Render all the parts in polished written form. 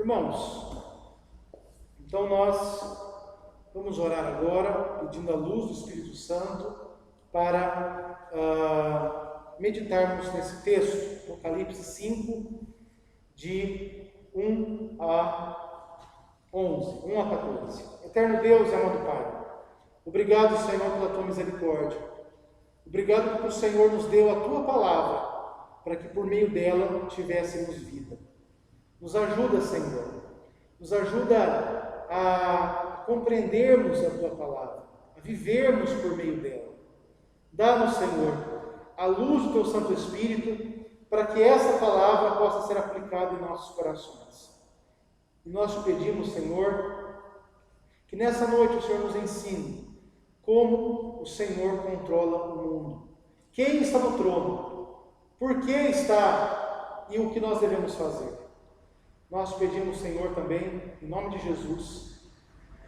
Irmãos, então nós vamos orar agora, pedindo a luz do Espírito Santo para meditarmos nesse texto, Apocalipse 5, de 1 a 11, 1 a 14. Eterno Deus e amado Pai, obrigado, Senhor, pela Tua misericórdia. Obrigado porque o Senhor nos deu a Tua palavra, para que por meio dela tivéssemos vida. Nos ajuda, Senhor, nos ajuda a compreendermos a Tua palavra, a vivermos por meio dela. Dá-nos, Senhor, a luz do Teu Santo Espírito, para que essa palavra possa ser aplicada em nossos corações. E nós te pedimos, Senhor, que nessa noite o Senhor nos ensine como o Senhor controla o mundo. Quem está no trono? Por que está? E o que nós devemos fazer? Nós pedimos, Senhor, também, em nome de Jesus,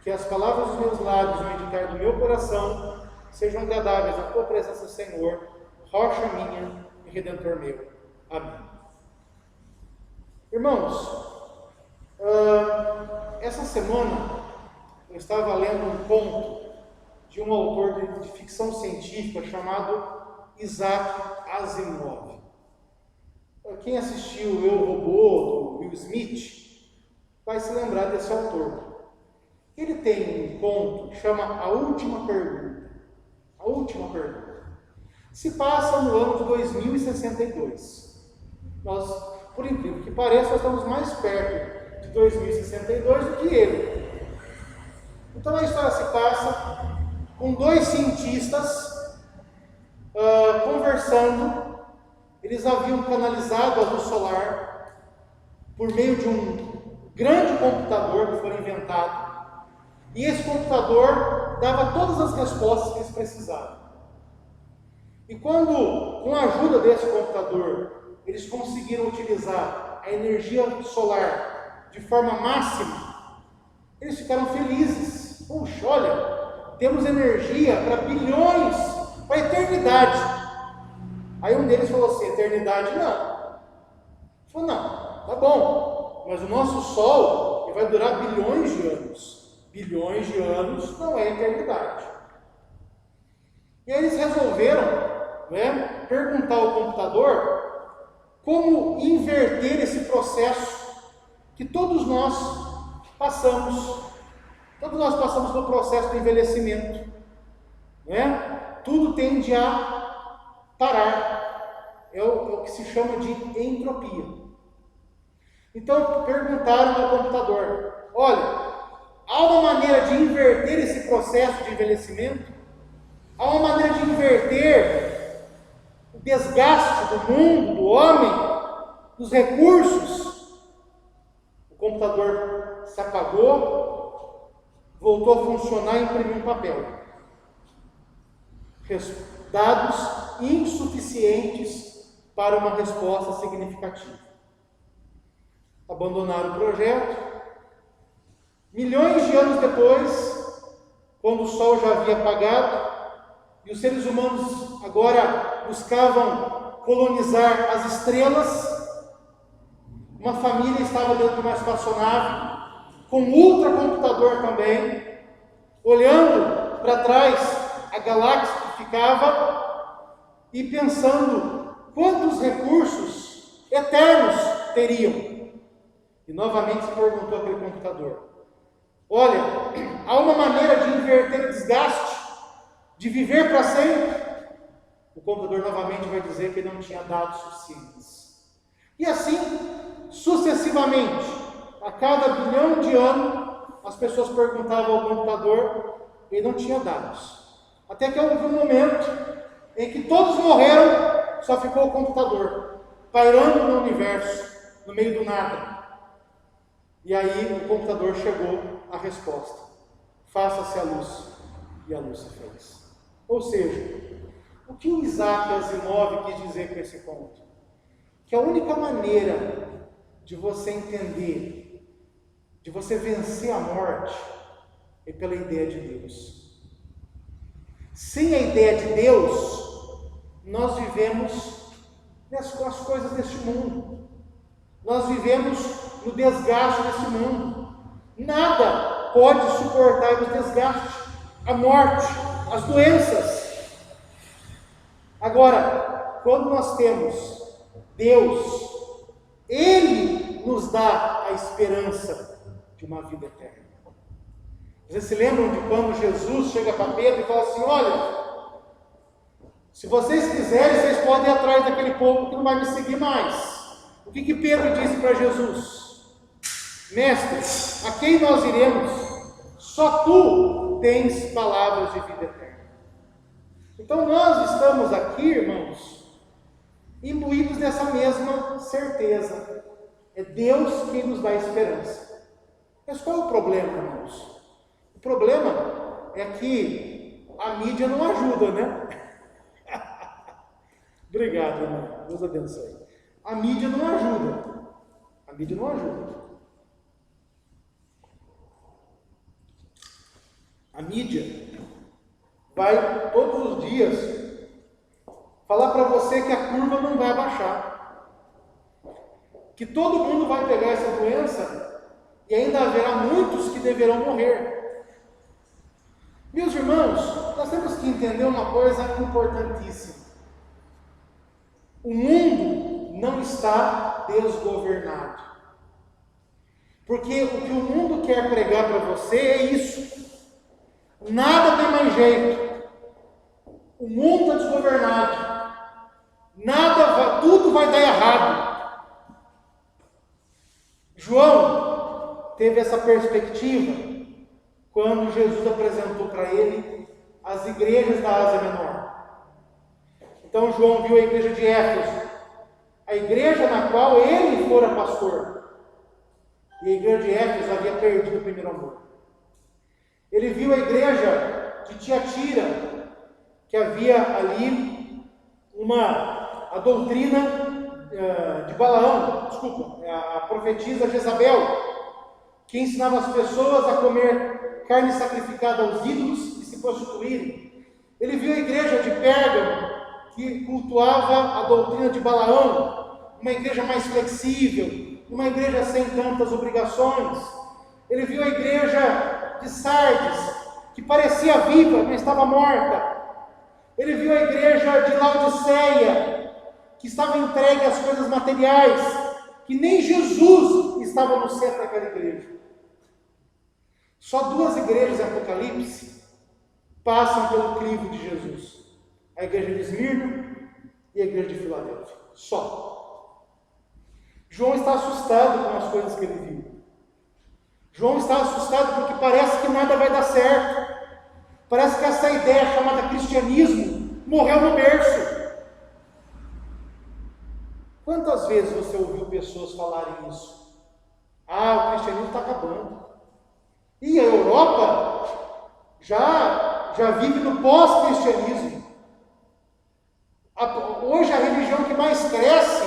que as palavras dos meus lábios e o meditar do meu coração sejam agradáveis à Tua presença, Senhor, rocha minha e redentor meu. Amém. Irmãos, essa semana eu estava lendo um conto de um autor de ficção científica chamado Isaac Asimov. Quem assistiu Eu, Robô, do Will Smith, vai se lembrar desse autor. Ele tem um conto que chama A Última Pergunta. A Última Pergunta. Se passa no ano de 2062. Nós, por incrível que pareça, nós estamos mais perto de 2062 do que ele. Então a história se passa com dois cientistas conversando. Eles haviam canalizado a luz solar por meio de um grande computador que foi inventado. E esse computador dava todas as respostas que eles precisavam. E quando, com a ajuda desse computador, eles conseguiram utilizar a energia solar de forma máxima, eles ficaram felizes. Puxa, olha, temos energia para bilhões, para a eternidade. Aí um deles falou assim: eternidade não. Ele falou: não, tá bom, mas o nosso Sol vai durar bilhões de anos. Bilhões de anos não é eternidade. E aí eles resolveram, perguntar ao computador como inverter esse processo que todos nós passamos. Todos nós passamos pelo processo do envelhecimento. Tudo tende a parar. É o que se chama de entropia. Então perguntaram ao computador: olha, há uma maneira de inverter esse processo de envelhecimento? Há uma maneira de inverter o desgaste do mundo, do homem, dos recursos? O computador se apagou, voltou a funcionar e imprimiu um papel. Dados insuficientes para uma resposta significativa. Abandonaram o projeto. Milhões de anos depois, quando o Sol já havia apagado e os seres humanos agora buscavam colonizar as estrelas, uma família estava dentro de uma espaçonave com um ultracomputador também, olhando para trás a galáxia que ficava e pensando quantos recursos eternos teriam. E novamente se perguntou aquele computador: olha, há uma maneira de inverter o desgaste, de viver para sempre? O computador novamente vai dizer que ele não tinha dados suficientes. E assim, sucessivamente, a cada bilhão de anos, as pessoas perguntavam ao computador, ele não tinha dados. Até que houve um momento em que todos morreram, só ficou o computador, pairando no universo, no meio do nada. E aí o computador chegou à resposta: faça-se a luz. E a luz se fez. Ou seja, o que o Isaac Asimov quis dizer com esse conto? Que a única maneira de você entender, de você vencer a morte, é pela ideia de Deus. Sem a ideia de Deus, nós vivemos com as coisas deste mundo. Nós vivemos no desgaste desse mundo. Nada pode suportar o desgaste, a morte, as doenças. Agora, quando nós temos Deus, Ele nos dá a esperança de uma vida eterna. Vocês se lembram de quando Jesus chega para Pedro e fala assim: olha, se vocês quiserem, vocês podem ir atrás daquele povo que não vai me seguir mais. O que Pedro disse para Jesus? Mestre, a quem nós iremos? Só tu tens palavras de vida eterna. Então nós estamos aqui, irmãos, imbuídos dessa mesma certeza. É Deus quem nos dá esperança. Mas qual é o problema, irmãos? O problema é que a mídia não ajuda, né? Obrigado, irmão. Deus abençoe. A mídia não ajuda. A mídia não ajuda. A mídia vai todos os dias falar para você que a curva não vai abaixar. Que todo mundo vai pegar essa doença e ainda haverá muitos que deverão morrer. Meus irmãos, nós temos que entender uma coisa importantíssima. O mundo não está desgovernado. Porque o que o mundo quer pregar para você é isso. Nada tem mais jeito. O mundo está desgovernado. Tudo vai dar errado. João teve essa perspectiva quando Jesus apresentou para ele as igrejas da Ásia Menor. Então João viu a igreja de Éfeso, a igreja na qual ele fora pastor. E a igreja de Éfeso havia perdido o primeiro amor. Ele viu a igreja de Tiatira, que havia ali a doutrina de Balaão, a profetisa Jezabel, que ensinava as pessoas a comer carne sacrificada aos ídolos e se prostituírem. Ele viu a igreja de Pérgamo, que cultuava a doutrina de Balaão, uma igreja mais flexível, uma igreja sem tantas obrigações. Ele viu a igreja de Sardes, que parecia viva, mas estava morta. Ele viu a igreja de Laodiceia, que estava entregue às coisas materiais, que nem Jesus estava no centro daquela igreja. Só duas igrejas em Apocalipse passam pelo crivo de Jesus: a igreja de Esmirna e a igreja de Filadélfia. Só. João está assustado com as coisas que ele viu. João está assustado porque parece que nada vai dar certo. Parece que essa ideia chamada cristianismo morreu no berço. Quantas vezes você ouviu pessoas falarem isso? O cristianismo está acabando. E a Europa já vive no pós-cristianismo. Hoje a religião que mais cresce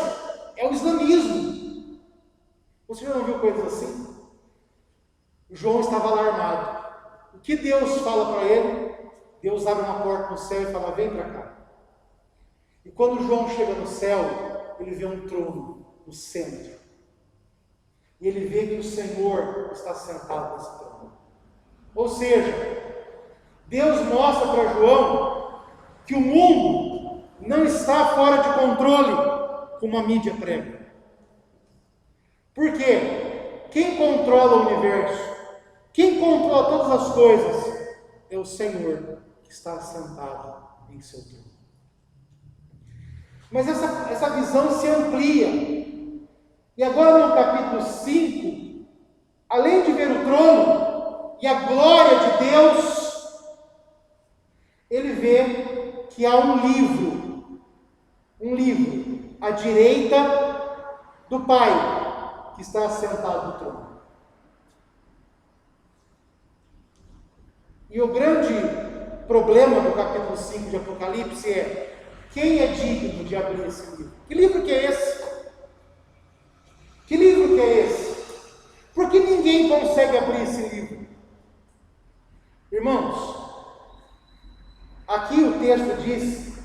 é o islamismo. Você já não viu coisas assim? João estava alarmado. O que Deus fala para ele? Deus abre uma porta no céu e fala: vem para cá. E quando João chega no céu, ele vê um trono no centro. E ele vê que o Senhor está sentado nesse trono. Ou seja, Deus mostra para João que o mundo não está fora de controle, como a mídia prega. Por quê? Quem controla o universo, quem controla todas as coisas, é o Senhor que está sentado em seu trono. Mas essa visão se amplia. E agora no capítulo 5, além de ver o trono e a glória de Deus, ele vê que há um livro à direita do Pai, que está sentado no trono. E o grande problema do capítulo 5 de Apocalipse é: quem é digno de abrir esse livro? Que livro que é esse? Que livro que é esse? Por que ninguém consegue abrir esse livro? Irmãos, aqui o texto diz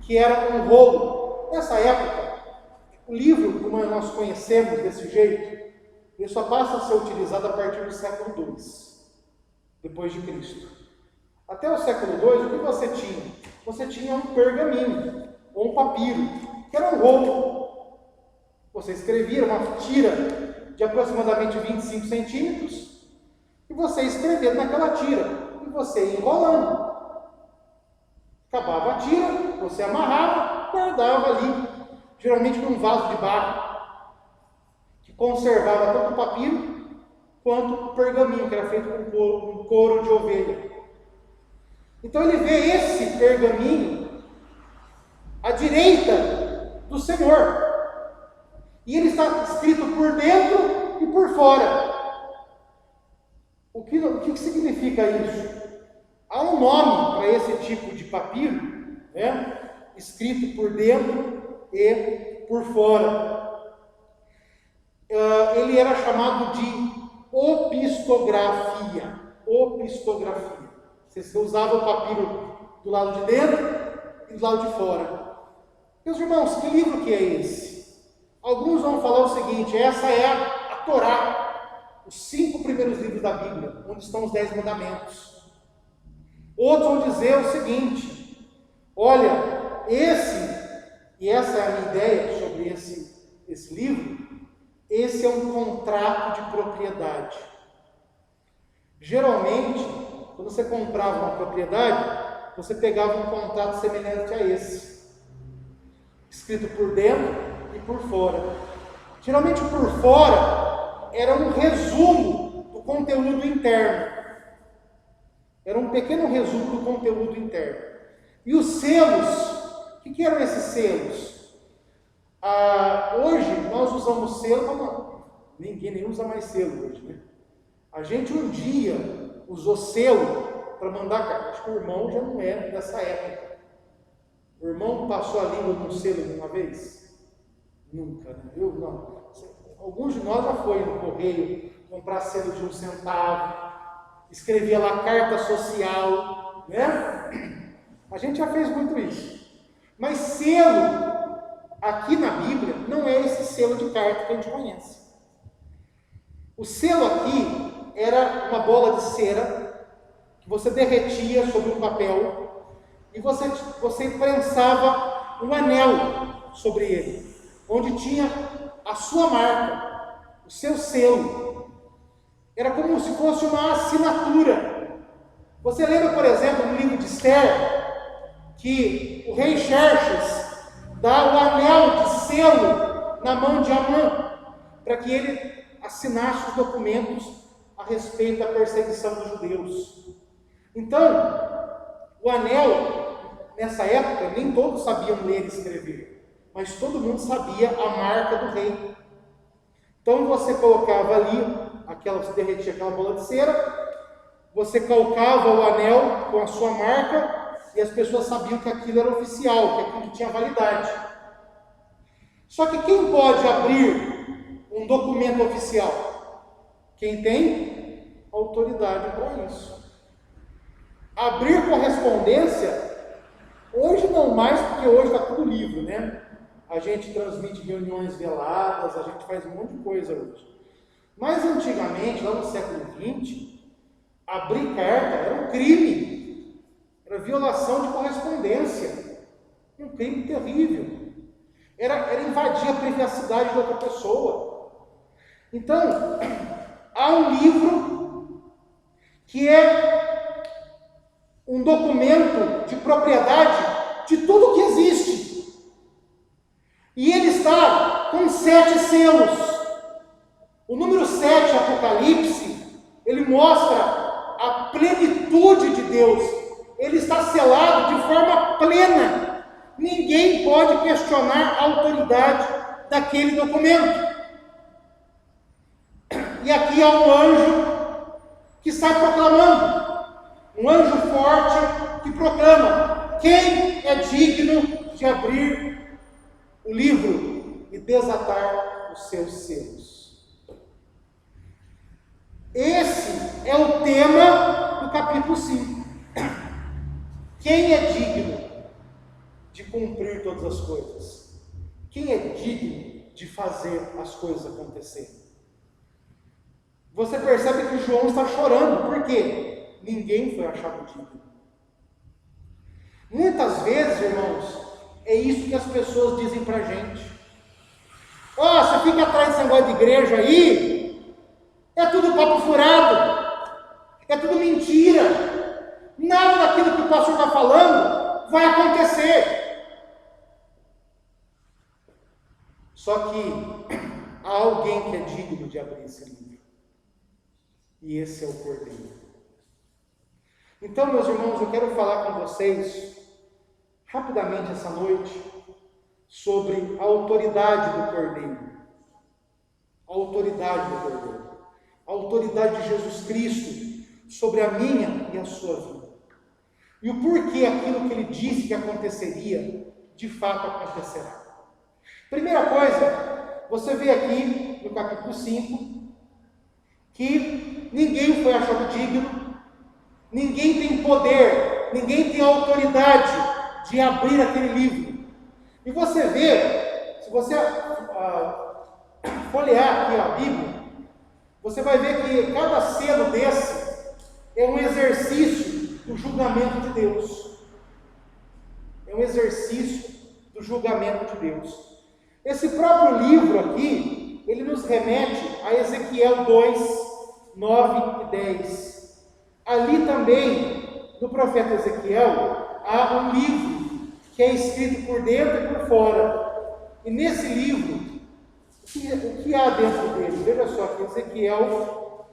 que era um rolo. Nessa época, o livro, como nós conhecemos desse jeito, ele só passa a ser utilizado a partir do século II, depois de Cristo. Até o século II, o que você tinha? Você tinha um pergaminho, ou um papiro, que era um rolo. Você escrevia uma tira de aproximadamente 25 centímetros, e você escrevia naquela tira, e você ia enrolando. Acabava a tira, você amarrava, guardava ali, geralmente num vaso de barro, que conservava tanto o papiro quanto o pergaminho, que era feito com couro de ovelha. Então ele vê esse pergaminho à direita do Senhor. E ele está escrito por dentro e por fora. O que significa isso? Há um nome para esse tipo de papiro, né? Escrito por dentro e por fora. Ele era chamado de opistografia. Opistografia. Você usava o papiro do lado de dentro e do lado de fora. Meus irmãos, que livro que é esse? Alguns vão falar o seguinte: essa é a Torá, os 5 primeiros livros da Bíblia, onde estão os 10 mandamentos. Outros vão dizer o seguinte: olha, essa é a minha ideia sobre esse livro, esse é um contrato de propriedade. Geralmente, quando você comprava uma propriedade, você pegava um contrato semelhante a esse, escrito por dentro e por fora. Geralmente por fora era um resumo do conteúdo interno. Era um pequeno resumo do conteúdo interno. E os selos, o que eram esses selos? Hoje nós usamos selo, ninguém nem usa mais selo hoje, né? A gente um dia usou selo para mandar carta. Acho que o irmão já não é dessa época. O irmão passou a língua num selo uma vez? Nunca, né? Eu não. Alguns de nós já foi no correio comprar selo de 1 centavo. Escrevia lá carta social, né? A gente já fez muito isso. Mas selo, aqui na Bíblia, não é esse selo de carta que a gente conhece. O selo aqui era uma bola de cera que você derretia sobre um papel e você prensava um anel sobre ele, onde tinha a sua marca, o seu selo. Era como se fosse uma assinatura. Você lembra, por exemplo, no livro de Esther, que o rei Xerxes dá o anel de selo na mão de Amã, para que ele assinasse os documentos a respeito da perseguição dos judeus. Então, o anel, nessa época, nem todos sabiam ler e escrever, mas todo mundo sabia a marca do rei. Então você colocava ali, você derretia aquela bola de cera, você calcava o anel com a sua marca e as pessoas sabiam que aquilo era oficial, que aquilo tinha validade. Só que quem pode abrir um documento oficial? Quem tem autoridade para isso. Abrir correspondência, hoje não mais, porque hoje está tudo livre, né? A gente transmite reuniões veladas, a gente faz um monte de coisa hoje. Mas antigamente, lá no século XX, abrir carta era um crime, era violação de correspondência, um crime terrível, era invadir a privacidade de outra pessoa. Então, há um livro que é um documento de propriedade de tudo que existe, e ele está com 7 selos. O número 7, Apocalipse, ele mostra a plenitude de Deus. Ele está selado de forma plena. Ninguém pode questionar a autoridade daquele documento. E aqui há um anjo que sai proclamando. Um anjo forte que proclama: quem é digno de abrir o livro e desatar os seus selos? Esse é o tema do capítulo 5. Quem é digno de cumprir todas as coisas? Quem é digno de fazer as coisas acontecerem? você percebe que João está chorando. Por quê? Ninguém foi achado digno. Muitas vezes, irmãos, é isso que as pessoas dizem para a gente. Você fica atrás desse negócio de igreja aí, é tudo papo furado, é tudo mentira, nada daquilo que o pastor está falando vai acontecer. Só que há alguém que é digno de abrir esse livro, e esse é o Cordeiro. Então, meus irmãos, eu quero falar com vocês rapidamente essa noite sobre a autoridade do Cordeiro. A autoridade do Cordeiro. A autoridade de Jesus Cristo sobre a minha e a sua vida. E o porquê aquilo que ele disse que aconteceria, de fato acontecerá. Primeira coisa, você vê aqui no capítulo 5, que ninguém foi achado digno, ninguém tem poder, ninguém tem autoridade de abrir aquele livro. E você vê, se você folhear aqui a Bíblia, você vai ver que cada selo desse é um exercício do julgamento de Deus. É um exercício do julgamento de Deus. Esse próprio livro aqui, ele nos remete a Ezequiel 2, 9 e 10. Ali também, no profeta Ezequiel, há um livro que é escrito por dentro e por fora. E nesse livro, o que há dentro dele? Veja só aqui, Ezequiel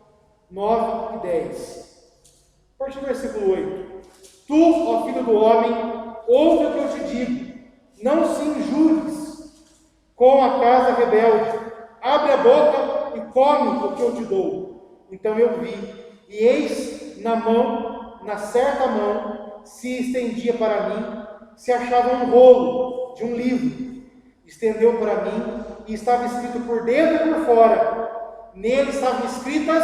9 e 10. A partir do versículo 8. Tu, ó filho do homem, ouve o que eu te digo. Não se injures com a casa rebelde. Abre a boca e come o que eu te dou. Então eu vi, e eis na certa mão, se estendia para mim, se achava um rolo de um livro. Estendeu para mim, e estava escrito por dentro e por fora. Nele estavam escritas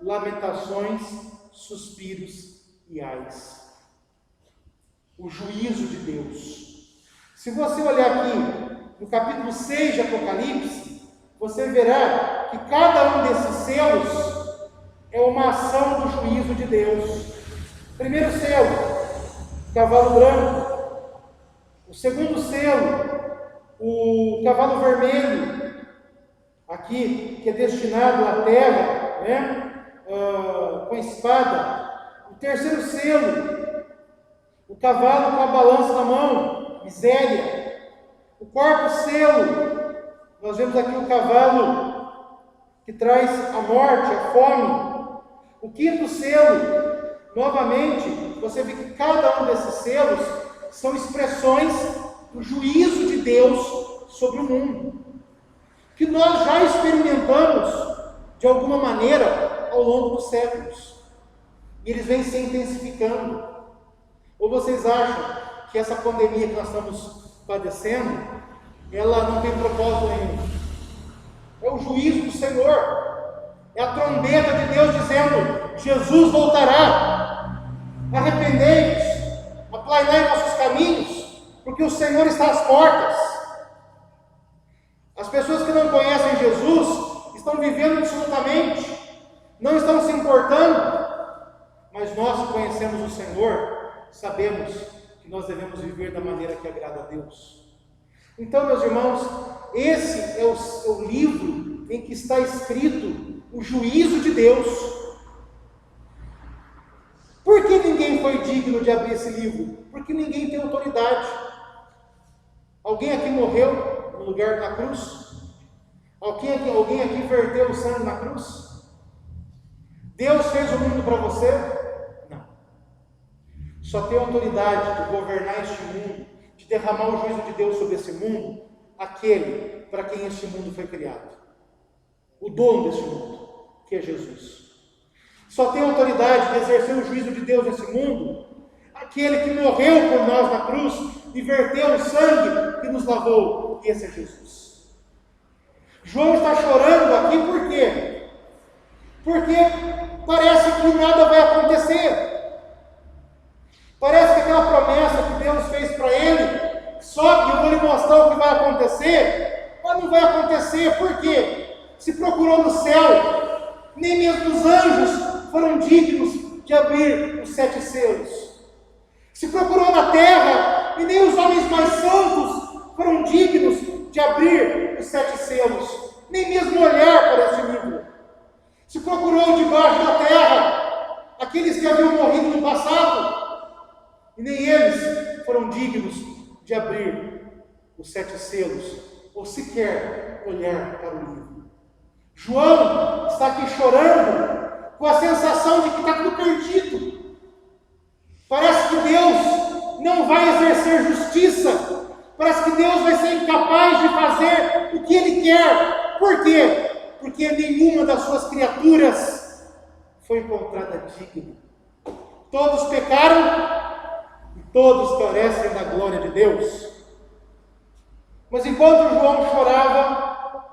lamentações, suspiros e ais. O juízo de Deus. Se você olhar aqui no capítulo 6 de Apocalipse, você verá que cada um desses selos é uma ação do juízo de Deus. Primeiro selo, cavalo branco. O segundo selo, o cavalo vermelho, aqui, que é destinado à terra, né? Com espada. O terceiro selo, o cavalo com a balança na mão, miséria. O quarto selo, nós vemos aqui o cavalo que traz a morte, a fome. O quinto selo, novamente, você vê que cada um desses selos são expressões do juízo de Deus sobre o mundo, que nós já experimentamos de alguma maneira ao longo dos séculos, e eles vêm se intensificando. Ou vocês acham que essa pandemia que nós estamos padecendo, ela não tem propósito nenhum? É o juízo do Senhor, é a trombeta de Deus dizendo: Jesus voltará, arrependei-vos, aplainai nossos caminhos, porque o Senhor está às portas. As pessoas que não conhecem Jesus estão vivendo absolutamente, não estão se importando, mas nós que conhecemos o Senhor, sabemos que nós devemos viver da maneira que agrada a Deus. Então, meus irmãos, esse é o livro em que está escrito o juízo de Deus. Por que ninguém foi digno de abrir esse livro? Porque ninguém tem autoridade. Alguém aqui morreu no lugar da cruz? Alguém aqui verteu o sangue na cruz? Deus fez o mundo para você? Não. Só tem autoridade de governar este mundo, de derramar o juízo de Deus sobre esse mundo, aquele para quem este mundo foi criado. O dono deste mundo, que é Jesus. Só tem autoridade de exercer o juízo de Deus nesse mundo aquele que morreu por nós na cruz e verteu o sangue que nos lavou, e esse é Jesus. João está chorando aqui por quê? Porque parece que nada vai acontecer. Parece que aquela promessa que Deus fez para ele, só que eu vou lhe mostrar o que vai acontecer, mas não vai acontecer. Por quê? Se procurou no céu nem mesmo os anjos foram dignos de abrir os 7 selos. Se procurou na terra, e nem os homens mais santos foram dignos de abrir os 7 selos, nem mesmo olhar para este livro. Se procurou debaixo da terra aqueles que haviam morrido no passado, e nem eles foram dignos de abrir os 7 selos, ou sequer olhar para o livro. João está aqui chorando, com a sensação de que está tudo perdido. Parece que Deus não vai exercer justiça. Parece que Deus vai ser incapaz de fazer o que Ele quer. Por quê? Porque nenhuma das suas criaturas foi encontrada digna. Todos pecaram e todos carecem da glória de Deus. Mas enquanto João chorava,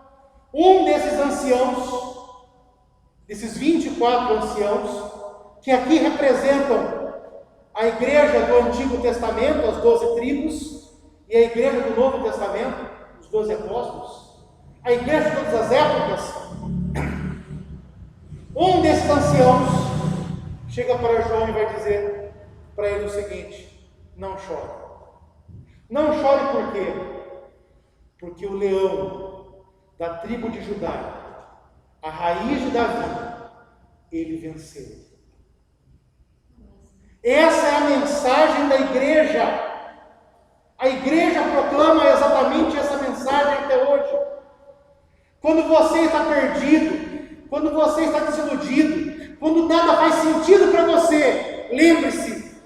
um desses anciãos, desses 24 anciãos, que aqui representam a igreja do Antigo Testamento, as 12 tribos, e a igreja do Novo Testamento, os 12 apóstolos, a igreja de todas as épocas, um desses anciãos chega para João e vai dizer para ele o seguinte: não chore. Não chore por quê? Porque o leão da tribo de Judá, a raiz de Davi, ele venceu. Essa é a mensagem da igreja. A igreja proclama exatamente essa mensagem até hoje. Quando você está perdido, quando você está desiludido, quando nada faz sentido para você, lembre-se,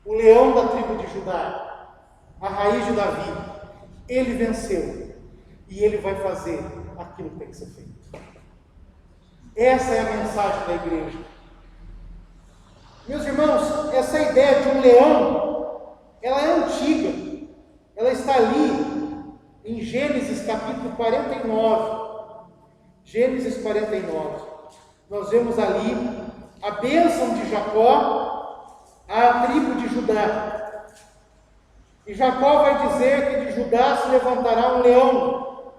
o leão da tribo de Judá, a raiz de Davi, ele venceu e ele vai fazer aquilo que tem que ser feito. Essa é a mensagem da igreja. Meus irmãos, essa ideia de um leão, ela é antiga. Ela está ali em Gênesis capítulo 49. Gênesis 49. Nós vemos ali a bênção de Jacó à tribo de Judá. E Jacó vai dizer que de Judá se levantará um leão,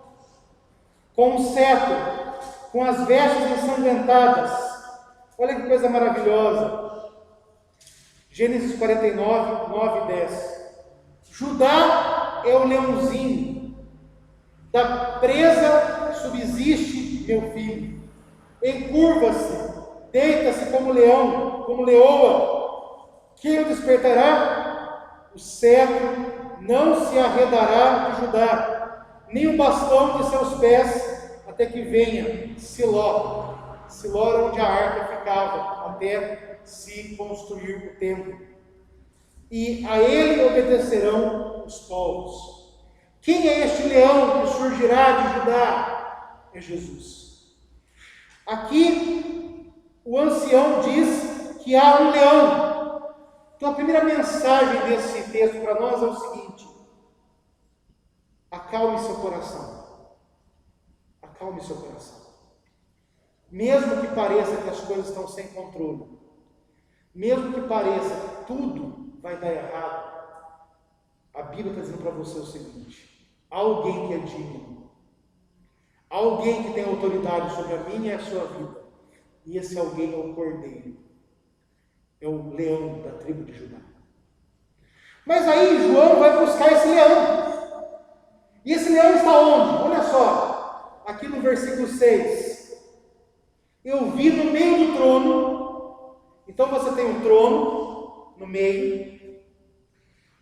com um cetro, com as vestes ensanguentadas. Olha que coisa maravilhosa. Gênesis 49, 9 e 10. Judá é o leãozinho, da presa subsiste meu filho. Encurva-se, deita-se como leão, como leoa. Quem o despertará? O cetro não se arredará de Judá, nem o bastão de seus pés, até que venha Siló. Siló era onde a arca ficava, até se construir o templo. E a ele obedecerão os povos. Quem é este leão que surgirá de Judá? É Jesus. Aqui o ancião diz que há um leão. Então a primeira mensagem desse texto para nós é o seguinte: acalme seu coração. Acalme seu coração. Mesmo que pareça que as coisas estão sem controle, mesmo que pareça que tudo vai dar errado, a Bíblia está dizendo para você o seguinte: há alguém que é digno, há alguém que tem autoridade sobre a minha e a sua vida, e esse alguém é o Cordeiro, é o leão da tribo de Judá. Mas aí João vai buscar esse leão, e esse leão está onde? Olha só, aqui no versículo 6, eu vi no meio do trono. Então você tem um trono no meio.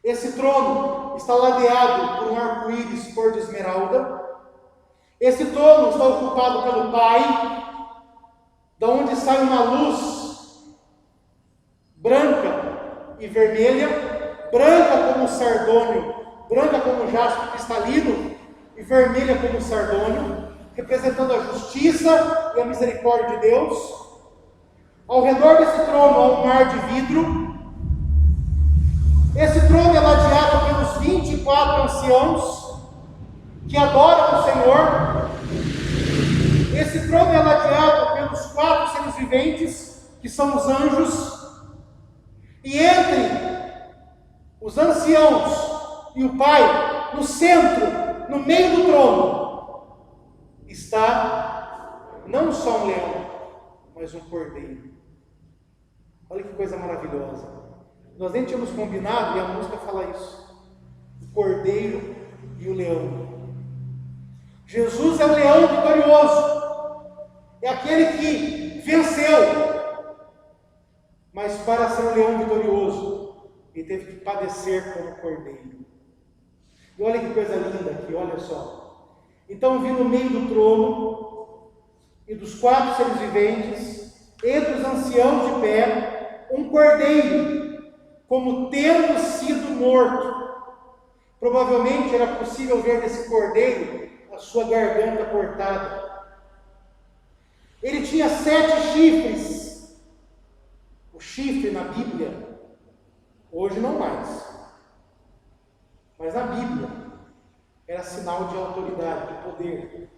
Esse trono está ladeado por um arco-íris cor de esmeralda. Esse trono está ocupado pelo Pai, da onde sai uma luz branca e vermelha, branca como sardônio, branca como jaspe cristalino e vermelha como sardônio, representando a justiça e a misericórdia de Deus. Ao redor desse trono há um mar de vidro. Esse trono é ladeado pelos 24 anciãos que adoram o Senhor. Esse trono é ladeado pelos 4 seres viventes, que são os anjos. E entre os anciãos e o Pai, no centro, no meio do trono, está não só um leão, mas um cordeiro. Olha que coisa maravilhosa. Nós nem tínhamos combinado, e a música fala isso. O cordeiro e o leão. Jesus é o leão vitorioso. É aquele que venceu. Mas para ser um leão vitorioso, ele teve que padecer como cordeiro. E olha que coisa linda aqui, olha só. Então vi no meio do trono e dos 4 seres viventes, entre os anciãos de pé, um cordeiro, como tendo sido morto. Provavelmente era possível ver nesse cordeiro a sua garganta cortada. Ele tinha 7 chifres. O chifre na Bíblia, hoje não mais, mas na Bíblia, era sinal de autoridade, de poder.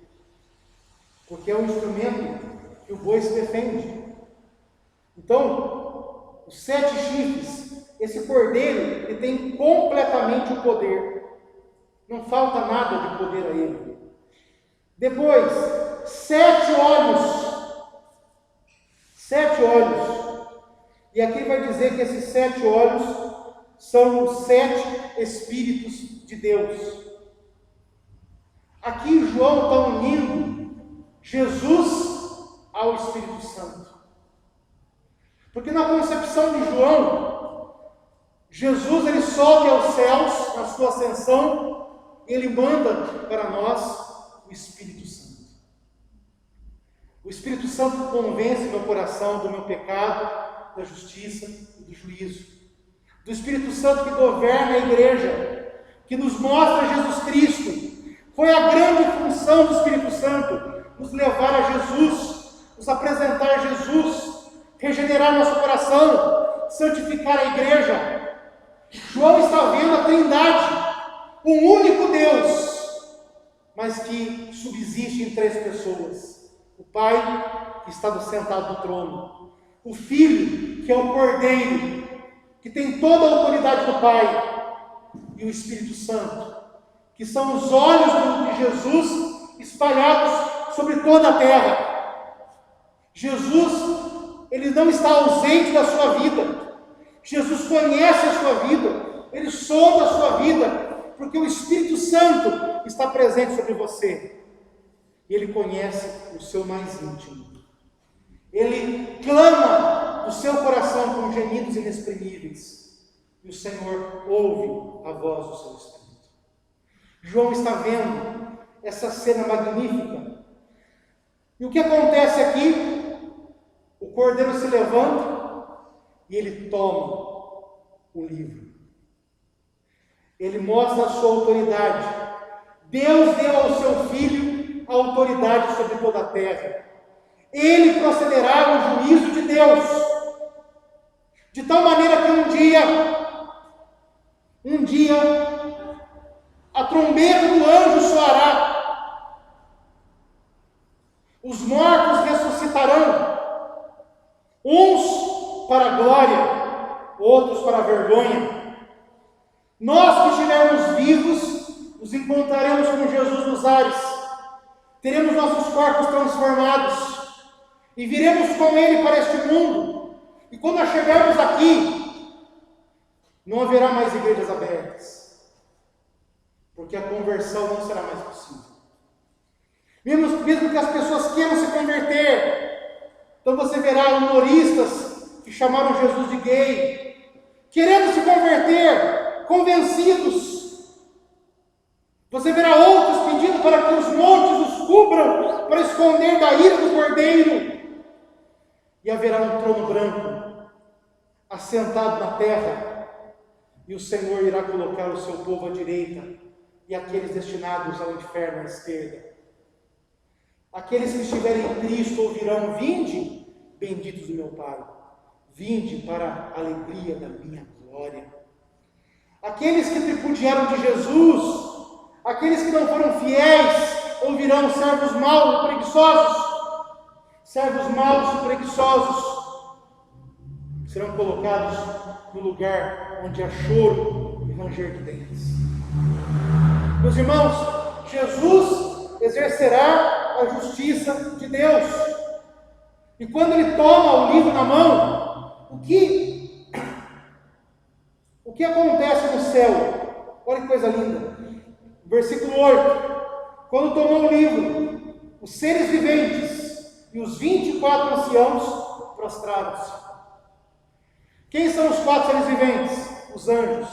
Porque é um instrumento que o boi se defende. Então, os 7 chifres, esse cordeiro, ele tem completamente o poder. Não falta nada de poder a ele. Depois, 7 olhos. 7 olhos. E aqui vai dizer que esses 7 olhos são os 7 Espíritos de Deus. Aqui João está unindo Jesus ao Espírito Santo. Porque na concepção de João, Jesus ele sobe aos céus na sua ascensão e ele manda para nós o Espírito Santo. O Espírito Santo convence meu coração do meu pecado, da justiça e do juízo. Do Espírito Santo que governa a igreja, que nos mostra Jesus Cristo. Foi a grande função do Espírito Santo, nos levar a Jesus, nos apresentar Jesus, regenerar nosso coração, santificar a igreja. João está vendo a Trindade, um único Deus, mas que subsiste em 3 pessoas. O Pai, que está sentado no trono. O Filho, que é o Cordeiro, que tem toda a autoridade do Pai. E o Espírito Santo, que são os olhos de Jesus espalhados sobre toda a terra. Jesus, ele não está ausente da sua vida. Jesus conhece a sua vida. Ele sonda a sua vida, porque o Espírito Santo está presente sobre você. E ele conhece o seu mais íntimo. Ele clama do seu coração com gemidos inexprimíveis. E o Senhor ouve a voz do seu Espírito. João está vendo essa cena magnífica. E o que acontece aqui? O cordeiro se levanta e ele toma o livro. Ele mostra a sua autoridade. Deus deu ao seu Filho a autoridade sobre toda a terra. Ele procederá ao juízo de Deus. De tal maneira que um dia, a trombeta do anjo soará. Os mortos ressuscitarão. Uns para a glória, outros para a vergonha. Nós que estivermos vivos, nos encontraremos com Jesus nos ares. Teremos nossos corpos transformados. E viremos com Ele para este mundo. E quando nós chegarmos aqui, não haverá mais igrejas abertas. Porque a conversão não será mais possível. Mesmo que as pessoas queiram se converter. Então você verá humoristas que chamaram Jesus de gay, querendo se converter, convencidos. Você verá outros pedindo para que os montes os cubram, para esconder da ira do Cordeiro. E haverá um trono branco, assentado na terra, e o Senhor irá colocar o seu povo à direita, e aqueles destinados ao inferno à esquerda. Aqueles que estiverem em Cristo ouvirão: vinde, benditos do meu Pai, vinde para a alegria da minha glória. Aqueles que tripudiaram de Jesus, aqueles que não foram fiéis, ouvirão: servos maus e preguiçosos. Servos maus e preguiçosos serão colocados no lugar onde há choro e ranger de dentes. Meus irmãos, Jesus exercerá a justiça de Deus. E quando ele toma o livro na mão, o que acontece no céu? Olha que coisa linda. Versículo 8. Quando tomou o livro, os seres viventes e os 24 anciãos prostraram-se. Quem são os 4 seres viventes? Os anjos.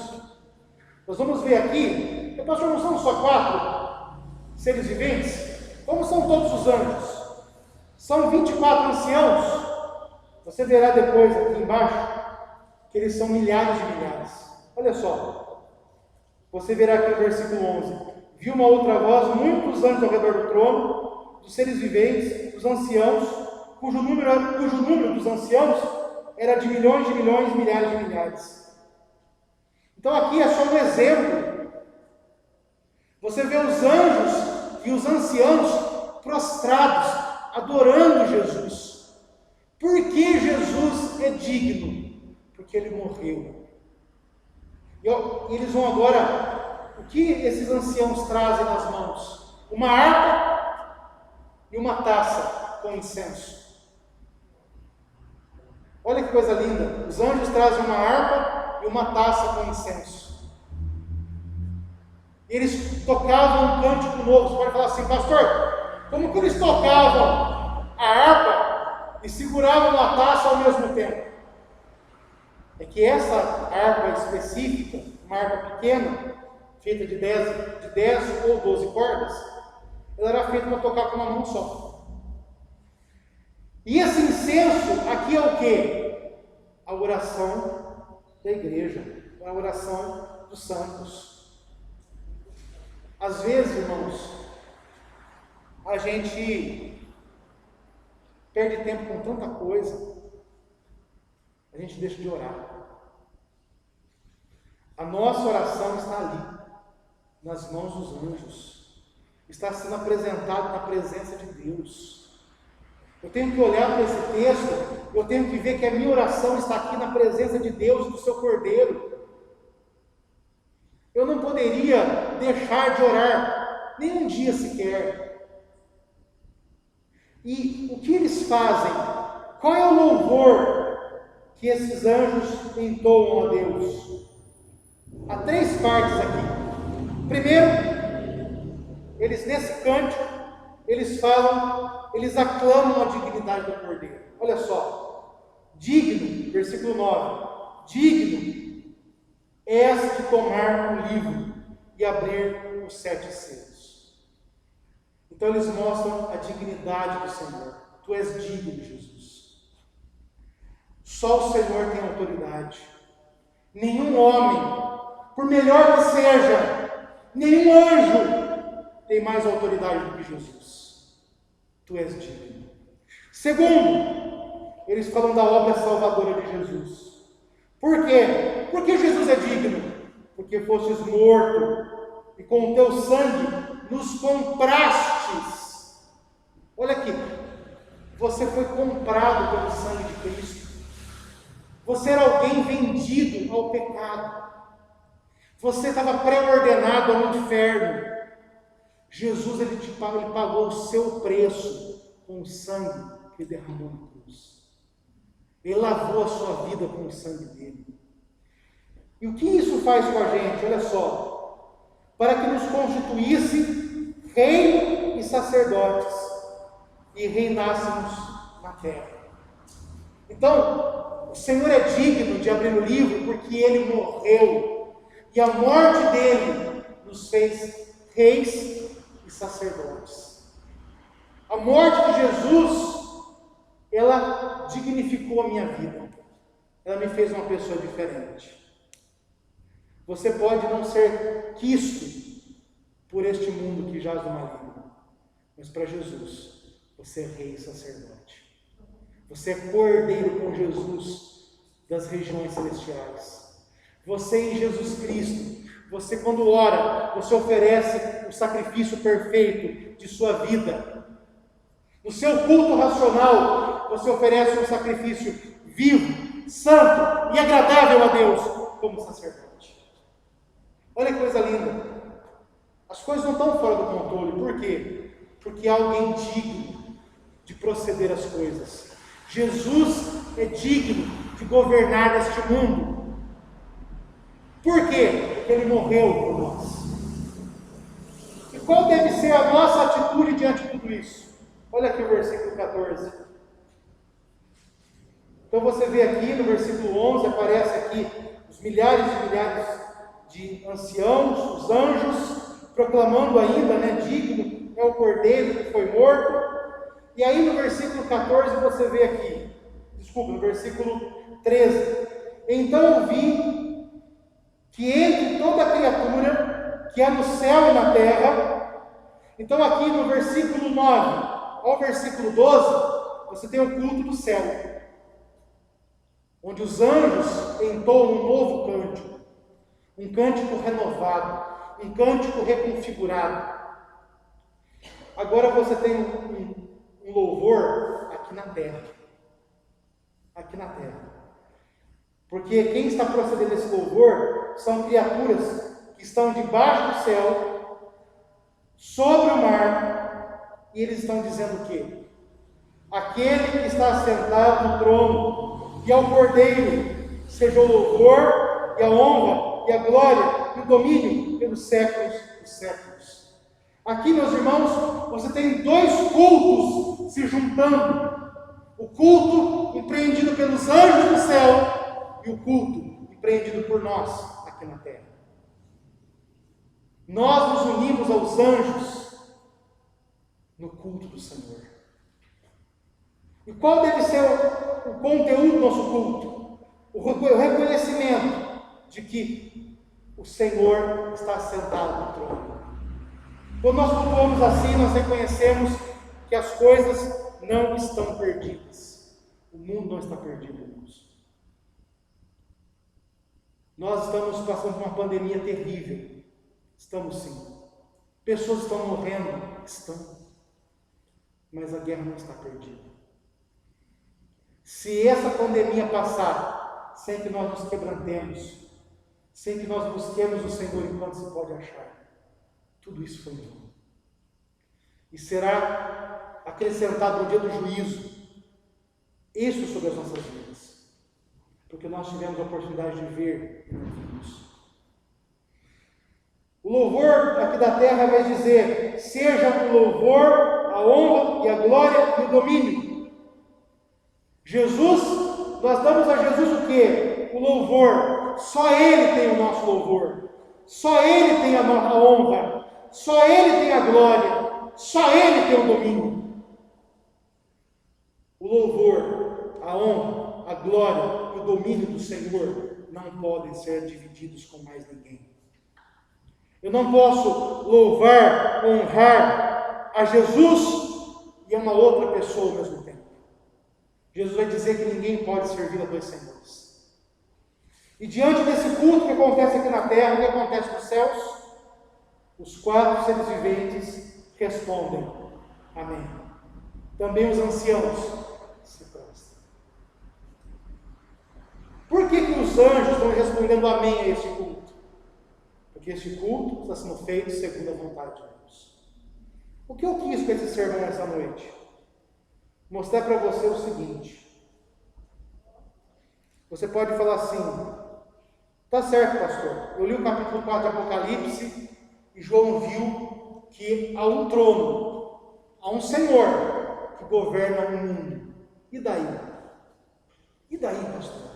Nós vamos ver aqui, pastor, não são só 4 seres viventes? Como são todos os anjos? São 24 anciãos. Você verá depois aqui embaixo que eles são milhares de milhares. Olha só. Você verá aqui no versículo 11. Viu uma outra voz, muitos anjos ao redor do trono, dos seres viventes, dos anciãos, cujo número dos anciãos era de milhões, milhares de milhares. Então aqui é só um exemplo. Você vê os anjos e os anciãos prostrados, adorando Jesus. Por que Jesus é digno? Porque ele morreu. E eles vão agora... O que esses anciãos trazem nas mãos? Uma harpa e uma taça com incenso. Olha que coisa linda. Os anjos trazem uma harpa e uma taça com incenso. Eles tocavam um cântico novo. Você pode falar assim, pastor, como que eles tocavam a harpa e seguravam a taça ao mesmo tempo? É que essa harpa específica, uma harpa pequena, feita de 10 ou 12 cordas, ela era feita para tocar com uma mão só. E esse incenso aqui é o quê? A oração da igreja, a oração dos santos. Às vezes, irmãos, a gente perde tempo com tanta coisa, a gente deixa de orar. A nossa oração está ali, nas mãos dos anjos, está sendo apresentado na presença de Deus. Eu tenho que olhar para esse texto, eu tenho que ver que a minha oração está aqui na presença de Deus e do seu Cordeiro. Eu não poderia deixar de orar, nem um dia sequer. E o que eles fazem? Qual é o louvor que esses anjos entoam a Deus? Há 3 partes aqui. Primeiro, eles nesse cântico, eles aclamam a dignidade do Cordeiro. Olha só, digno, versículo 9, digno és de tomar o livro e abrir os 7 selos. Então eles mostram a dignidade do Senhor. Tu és digno, Jesus. Só o Senhor tem autoridade. Nenhum homem, por melhor que seja, nenhum anjo tem mais autoridade do que Jesus. Tu és digno. Segundo, eles falam da obra salvadora de Jesus. Por quê? Porque Jesus é digno. Porque fostes morto e com o teu sangue nos comprastes. Olha aqui, você foi comprado pelo sangue de Cristo. Você era alguém vendido ao pecado. Você estava pré-ordenado ao inferno. Jesus ele pagou o seu preço com o sangue que ele derramou na cruz. Ele lavou a sua vida com o sangue dele. E o que isso faz com a gente? Olha só. Para que nos constituísse rei e sacerdotes e reinássemos na terra. Então, o Senhor é digno de abrir o livro porque ele morreu. E a morte dele nos fez reis e sacerdotes. A morte de Jesus, ela dignificou a minha vida. Ela me fez uma pessoa diferente. Você pode não ser quisto por este mundo que jaz no maligno, mas para Jesus, você é rei e sacerdote. Você é cordeiro com Jesus das regiões celestiais. Você em Jesus Cristo, você quando ora, você oferece o sacrifício perfeito de sua vida. No seu culto racional, você oferece um sacrifício vivo, santo e agradável a Deus como sacerdote. Olha que coisa linda. As coisas não estão fora do controle. Por quê? porque há alguém digno de proceder as coisas. Jesus é digno de governar este mundo. Por quê? Porque Ele morreu por nós. E qual deve ser a nossa atitude diante de tudo isso? Olha aqui o versículo 14. Então você vê aqui no versículo 11, aparece aqui os milhares e milhares de anciãos, os anjos, proclamando ainda, digno é o cordeiro que foi morto. E aí no versículo 14 você vê aqui, no versículo 13. Então eu vi que entre toda criatura que há no céu e na terra, então aqui no versículo 9 ao versículo 12, você tem o culto do céu, onde os anjos entoam um novo cântico, um cântico renovado, um cântico reconfigurado. Agora você tem um louvor aqui na terra. Aqui na terra. Porque quem está procedendo esse louvor são criaturas que estão debaixo do céu, sobre o mar, e eles estão dizendo o quê? Aquele que está sentado no trono, e ao Cordeiro, seja o louvor, e a honra, e a glória, e o domínio pelos séculos dos séculos. Aqui, meus irmãos, você tem dois cultos se juntando. O culto empreendido pelos anjos do céu e o culto empreendido por nós aqui na terra. Nós nos unimos aos anjos no culto do Senhor. E qual deve ser o conteúdo do nosso culto? O reconhecimento de que o Senhor está sentado no trono. Quando nós cultuamos assim, nós reconhecemos que as coisas não estão perdidas. O mundo não está perdido, irmãos. Nós estamos passando por uma pandemia terrível. Estamos sim. Pessoas estão morrendo. Estão. Mas a guerra não está perdida. Se essa pandemia passar, sem que nós nos quebrantemos, sem que nós busquemos o Senhor enquanto se pode achar, tudo isso foi em vão. E será acrescentado no dia do juízo isso sobre as nossas vidas, porque nós tivemos a oportunidade de ver e não vimos. O louvor aqui da terra vai dizer: seja o louvor, a honra e a glória e o domínio. Jesus, nós damos a Jesus o quê? O louvor. Só Ele tem o nosso louvor. Só Ele tem a nossa honra. Só Ele tem a glória. Só Ele tem o domínio. O louvor, a honra, a glória e o domínio do Senhor não podem ser divididos com mais ninguém. Eu não posso louvar, honrar a Jesus e a uma outra pessoa ao mesmo tempo. Jesus vai dizer que ninguém pode servir a dois senhores. E diante desse culto que acontece aqui na terra, o que acontece nos céus? Os quatro seres viventes respondem: amém. Também os anciãos se prostram. Por que os anjos estão respondendo amém a este culto? Porque este culto está sendo feito segundo a vontade de Deus. O que eu quis com esse sermão essa noite? Mostrar para você o seguinte. Você pode falar assim: tá certo, pastor, eu li o capítulo 4 de Apocalipse e João viu que há um trono, há um Senhor que governa o mundo. E daí? E daí, pastor?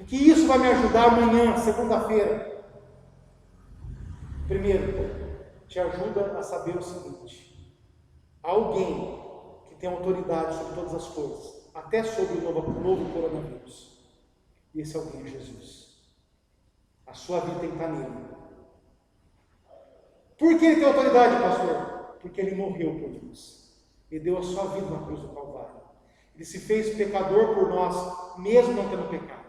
O que isso vai me ajudar amanhã, segunda-feira? Primeiro, te ajuda a saber o seguinte: alguém que tem autoridade sobre todas as coisas, até sobre o novo coronavírus. E esse alguém é Jesus. A sua vida tem que estar nele. Por que ele tem autoridade, pastor? Porque ele morreu por nós. Ele deu a sua vida na cruz do Calvário. Ele se fez pecador por nós, mesmo não tendo pecado.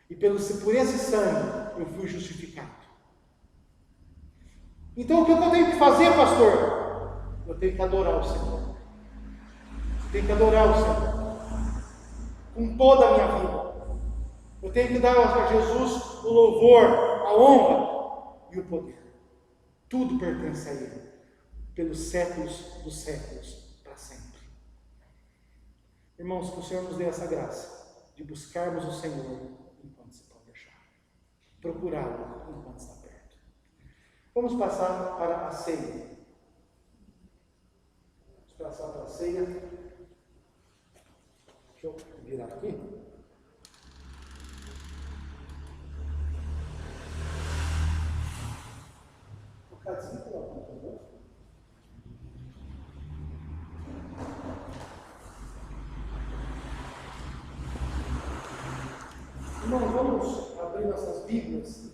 E por esse sangue eu fui justificado. Então o que eu tenho que fazer, pastor? Eu tenho que adorar o Senhor. Eu tenho que adorar o Senhor com toda a minha vida. Eu tenho que dar a Jesus o louvor, a honra e o poder. Tudo pertence a Ele. pelos séculos dos séculos, para sempre. Irmãos, que o Senhor nos dê essa graça de buscarmos o Senhor enquanto se pode achar, procurá-lo enquanto está perto. Vamos passar para a ceia. Vamos passar para a ceia. Deixa eu virar aqui. Irmãos, vamos abrir nossas Bíblias